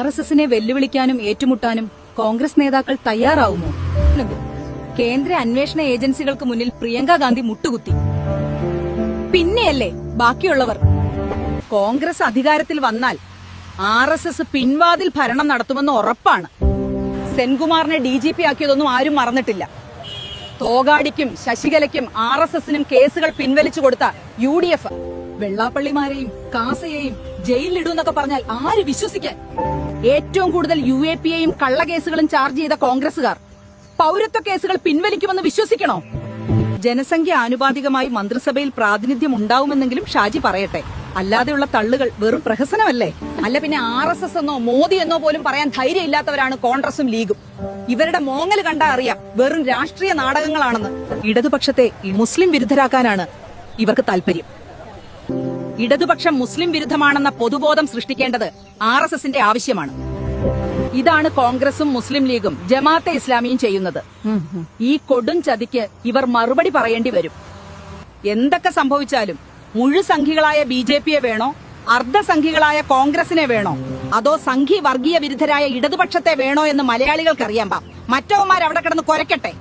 RSSനെ വെല്ലുവിളിക്കാനും ഏറ്റുമുട്ടാനും കോൺഗ്രസ് നേതാക്കൾ തയ്യാറാവുമോ? കേന്ദ്ര അന്വേഷണ ഏജൻസികൾക്ക് മുന്നിൽ പ്രിയങ്ക ഗാന്ധി മുട്ടുകുത്തി. പിന്നെയല്ലേ ബാക്കിയുള്ളവർ? കോൺഗ്രസ് അധികാരത്തിൽ വന്നാൽ RSS പിൻവാതിൽ ഭരണം നടത്തുമെന്ന് ഉറപ്പാണ്. സെൻകുമാറിനെ DGP ആക്കിയതൊന്നും ആരും മറന്നിട്ടില്ല. തോഗാടിക്കും ശശികലയ്ക്കും RSSനും കേസുകൾ പിൻവലിച്ചു കൊടുത്ത UDF വെള്ളാപ്പള്ളിമാരെയും കാസയെയും ജയിലിലിടുന്നൊക്കെ പറഞ്ഞാൽ ആര് വിശ്വസിക്കാൻ? ഏറ്റവും കൂടുതൽ UAPയെയും കള്ളക്കേസുകളും ചാർജ് ചെയ്ത കോൺഗ്രസുകാർ പൗരത്വ കേസുകൾ പിൻവലിക്കുമെന്ന് വിശ്വസിക്കണോ? ജനസംഖ്യ ആനുപാതികമായി മന്ത്രിസഭയിൽ പ്രാതിനിധ്യം ഉണ്ടാവുമെന്നെങ്കിലും ഷാജി പറയട്ടെ. അല്ലാതെയുള്ള തള്ളുകൾ വെറും പ്രഹസനമല്ലേ? അല്ല പിന്നെ RSS എന്നോ മോദി എന്നോ പോലും പറയാൻ ധൈര്യമില്ലാത്തവരാണ് കോൺഗ്രസും ലീഗും. ഇവരുടെ മോങ്ങൽ കണ്ടാ അറിയാം വെറും രാഷ്ട്രീയ നാടകങ്ങളാണെന്ന്. ഇടതുപക്ഷത്തെ മുസ്ലിം വിരുദ്ധരാക്കാനാണ് ഇവർക്ക് താല്പര്യം. ഇടതുപക്ഷം മുസ്ലിം വിരുദ്ധമാണെന്ന പൊതുബോധം സൃഷ്ടിക്കേണ്ടത് RSSന്റെ ആവശ്യമാണ്. ഇതാണ് കോൺഗ്രസും മുസ്ലിം ലീഗും ജമാഅത്തെ ഇസ്ലാമിയും ചെയ്യുന്നത്. ഈ കൊടും ചതിക്ക് ഇവർ മറുപടി പറയേണ്ടി വരും. എന്തൊക്കെ സംഭവിച്ചാലും മുഴുസംഖ്യകളായ BJPയെ വേണോ, അർദ്ധസംഖ്യകളായ കോൺഗ്രസിനെ വേണോ, അതോ സംഘി വർഗീയ വിരുദ്ധരായ ഇടതുപക്ഷത്തെ വേണോ എന്ന് മലയാളികൾക്കറിയാം. മറ്റവന്മാർ അവിടെ കിടന്ന് കുരയ്ക്കട്ടെ.